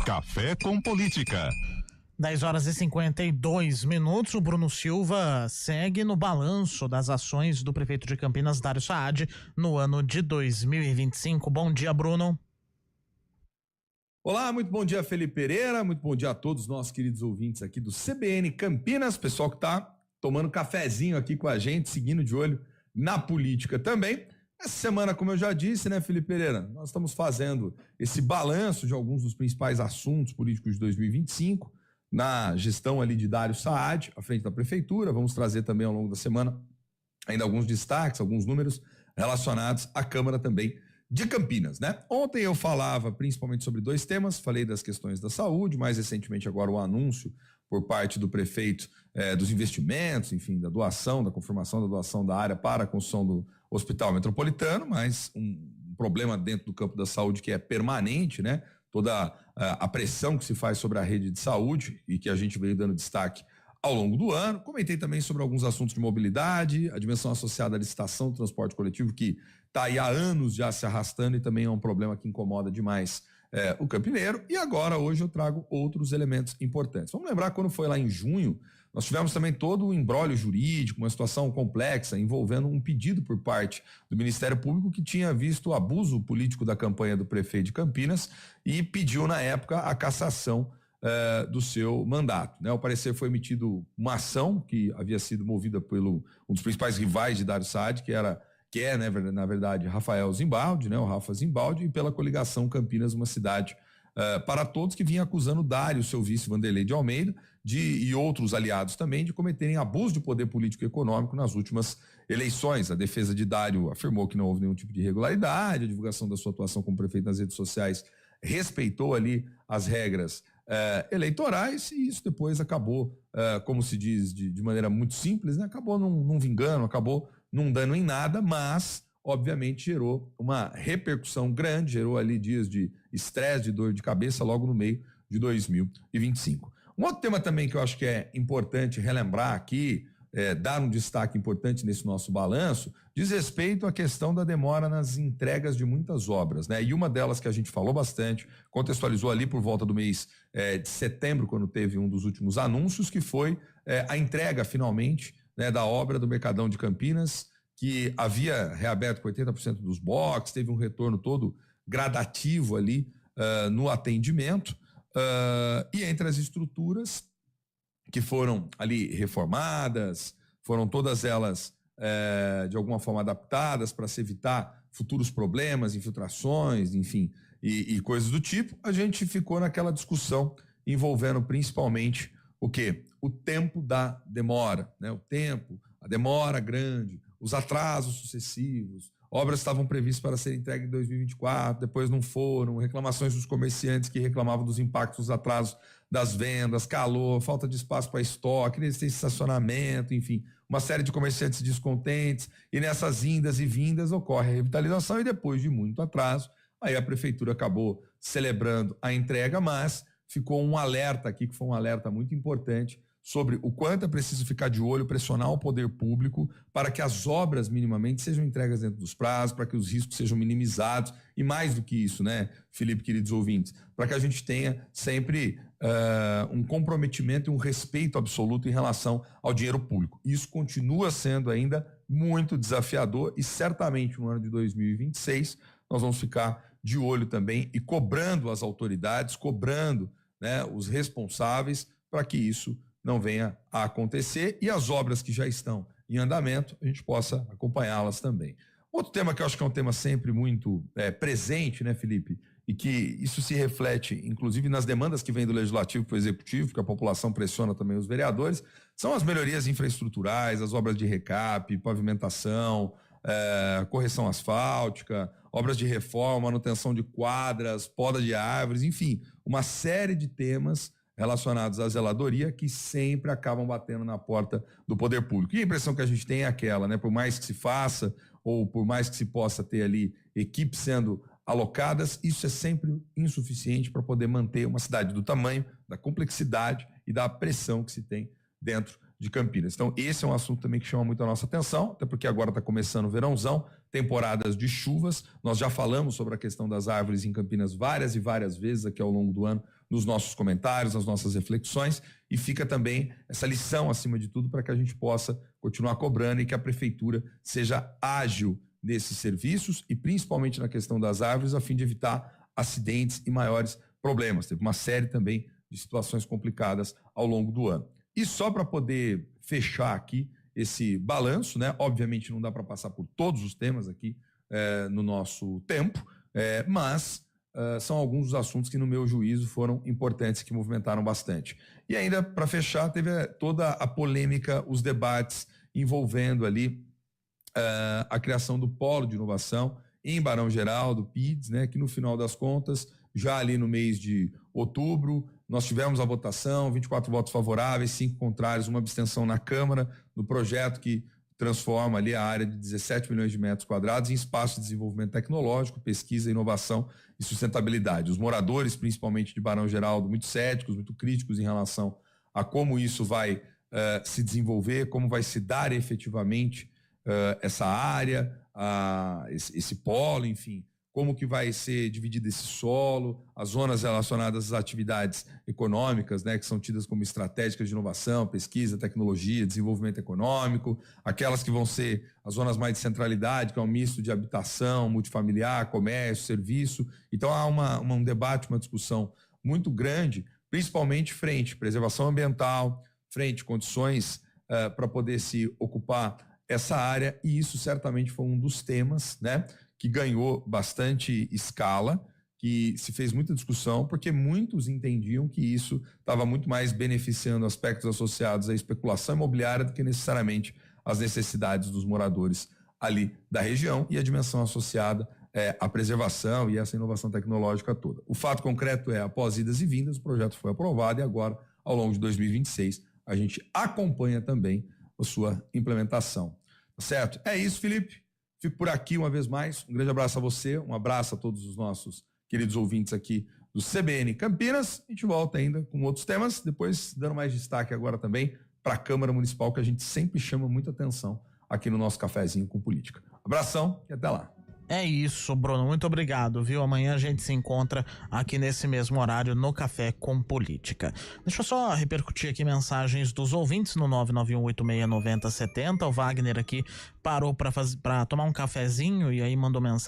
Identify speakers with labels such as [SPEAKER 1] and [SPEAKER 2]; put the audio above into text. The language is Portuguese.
[SPEAKER 1] Café com Política.
[SPEAKER 2] 10h52. O Bruno Silva segue no balanço das ações do prefeito de Campinas, Dário Saad, no ano de 2025. Bom dia, Bruno.
[SPEAKER 3] Olá, muito bom dia, Felipe Pereira, muito bom dia a todos os nossos queridos ouvintes aqui do CBN Campinas, pessoal que está tomando cafezinho aqui com a gente, seguindo de olho na política também. Essa semana, como eu já disse, né, Felipe Pereira, nós estamos fazendo esse balanço de alguns dos principais assuntos políticos de 2025, na gestão ali de Dário Saad, à frente da prefeitura. Vamos trazer também ao longo da semana ainda alguns destaques, alguns números relacionados à Câmara também de Campinas, né? Ontem eu falava principalmente sobre dois temas, falei das questões da saúde, mais recentemente agora o anúncio por parte do prefeito dos investimentos, enfim, da doação, da confirmação da doação da área para a construção do Hospital Metropolitano, mas um problema dentro do campo da saúde que é permanente, né? Toda a pressão que se faz sobre a rede de saúde e que a gente veio dando destaque ao longo do ano. Comentei também sobre alguns assuntos de mobilidade, a dimensão associada à licitação do transporte coletivo, que está aí há anos já se arrastando e também é um problema que incomoda demais o campineiro. E agora, hoje, eu trago outros elementos importantes. Vamos lembrar quando foi lá em junho, nós tivemos também todo o imbróglio jurídico, uma situação complexa envolvendo um pedido por parte do Ministério Público que tinha visto o abuso político da campanha do prefeito de Campinas e pediu, na época, a cassação do seu mandato, né? Ao parecer foi emitido uma ação que havia sido movida pelo um dos principais rivais de Dário Saad, que é, né, na verdade, Rafael Zimbaldi, né, o Rafa Zimbaldi, e pela coligação Campinas, uma cidade para todos, que vinha acusando Dário, seu vice Vanderlei de Almeida, e outros aliados também, de cometerem abuso de poder político e econômico nas últimas eleições. A defesa de Dário afirmou que não houve nenhum tipo de irregularidade, a divulgação da sua atuação como prefeito nas redes sociais respeitou ali as regras eleitorais, e isso depois acabou, como se diz de maneira muito simples, né? Acabou não vingando, acabou não dando em nada, mas obviamente gerou uma repercussão grande, gerou ali dias de estresse, de dor de cabeça logo no meio de 2025. Um outro tema também que eu acho que é importante relembrar aqui, dar um destaque importante nesse nosso balanço, diz respeito à questão da demora nas entregas de muitas obras, né? E uma delas que a gente falou bastante, contextualizou ali por volta do mês de setembro, quando teve um dos últimos anúncios, que foi a entrega finalmente, né, da obra do Mercadão de Campinas, que havia reaberto com 80% dos boxes, teve um retorno todo gradativo ali no atendimento, e entre as estruturas que foram ali reformadas, foram todas elas de alguma forma adaptadas para se evitar futuros problemas, infiltrações, enfim, e coisas do tipo. A gente ficou naquela discussão envolvendo principalmente o quê? O tempo da demora, né? O tempo, a demora grande, os atrasos sucessivos, obras estavam previstas para serem entregues em 2024, depois não foram, reclamações dos comerciantes que reclamavam dos impactos dos atrasos das vendas, calor, falta de espaço para estoque, inexistência de estacionamento, enfim, uma série de comerciantes descontentes, e nessas indas e vindas ocorre a revitalização, e depois de muito atraso, aí a prefeitura acabou celebrando a entrega, mas ficou um alerta aqui, que foi um alerta muito importante, sobre o quanto é preciso ficar de olho, pressionar o poder público para que as obras minimamente sejam entregues dentro dos prazos, para que os riscos sejam minimizados, e mais do que isso, né, Felipe, queridos ouvintes, para que a gente tenha sempre um comprometimento e um respeito absoluto em relação ao dinheiro público. Isso continua sendo ainda muito desafiador, e certamente no ano de 2026 nós vamos ficar de olho também e cobrando as autoridades, cobrando, né, os responsáveis para que isso não venha a acontecer, e as obras que já estão em andamento, a gente possa acompanhá-las também. Outro tema que eu acho que é um tema sempre muito presente, né, Felipe, e que isso se reflete, inclusive, nas demandas que vêm do Legislativo para o Executivo, porque a população pressiona também os vereadores, são as melhorias infraestruturais, as obras de recap, pavimentação, correção asfáltica, obras de reforma, manutenção de quadras, poda de árvores, enfim, uma série de temas relacionados à zeladoria que sempre acabam batendo na porta do poder público. E a impressão que a gente tem é aquela, né? Por mais que se faça, ou por mais que se possa ter ali equipes sendo alocadas, isso é sempre insuficiente para poder manter uma cidade do tamanho, da complexidade e da pressão que se tem dentro de Campinas. Então, esse é um assunto também que chama muito a nossa atenção, até porque agora está começando o verãozão, temporadas de chuvas. Nós já falamos sobre a questão das árvores em Campinas várias e várias vezes aqui ao longo do ano, nos nossos comentários, nas nossas reflexões, e fica também essa lição, acima de tudo, para que a gente possa continuar cobrando e que a prefeitura seja ágil nesses serviços e principalmente na questão das árvores, a fim de evitar acidentes e maiores problemas. Teve uma série também de situações complicadas ao longo do ano. E só para poder fechar aqui esse balanço, né? Obviamente não dá para passar por todos os temas aqui no nosso tempo, mas são alguns dos assuntos que, no meu juízo, foram importantes, que movimentaram bastante. E ainda, para fechar, teve toda a polêmica, os debates envolvendo ali a criação do Polo de Inovação em Barão Geraldo, PIDS, né, que no final das contas, já ali no mês de outubro, nós tivemos a votação, 24 votos favoráveis, 5 contrários, uma abstenção na Câmara, no projeto que transforma ali a área de 17 milhões de metros quadrados em espaço de desenvolvimento tecnológico, pesquisa, inovação e sustentabilidade. Os moradores, principalmente de Barão Geraldo, muito céticos, muito críticos em relação a como isso vai se desenvolver, como vai se dar efetivamente essa área, esse polo, enfim, como que vai ser dividido esse solo, as zonas relacionadas às atividades econômicas, né, que são tidas como estratégicas de inovação, pesquisa, tecnologia, desenvolvimento econômico, aquelas que vão ser as zonas mais de centralidade, que é um misto de habitação, multifamiliar, comércio, serviço. Então há um debate, uma discussão muito grande, principalmente frente à preservação ambiental, frente a condições para poder se ocupar essa área, e isso certamente foi um dos temas, né, que ganhou bastante escala, que se fez muita discussão, porque muitos entendiam que isso estava muito mais beneficiando aspectos associados à especulação imobiliária do que necessariamente as necessidades dos moradores ali da região e a dimensão associada à preservação e essa inovação tecnológica toda. O fato concreto é, após idas e vindas, o projeto foi aprovado e agora, ao longo de 2026, a gente acompanha também a sua implementação. Tá certo? É isso, Felipe. Fico por aqui uma vez mais. Um grande abraço a você, um abraço a todos os nossos queridos ouvintes aqui do CBN Campinas. A gente volta ainda com outros temas, depois dando mais destaque agora também para a Câmara Municipal, que a gente sempre chama muita atenção aqui no nosso cafezinho com política. Abração e até lá.
[SPEAKER 2] É isso, Bruno. Muito obrigado, viu? Amanhã a gente se encontra aqui nesse mesmo horário no Café com Política. Deixa eu só repercutir aqui mensagens dos ouvintes no 991869070. O Wagner aqui parou para tomar um cafezinho e aí mandou mensagem.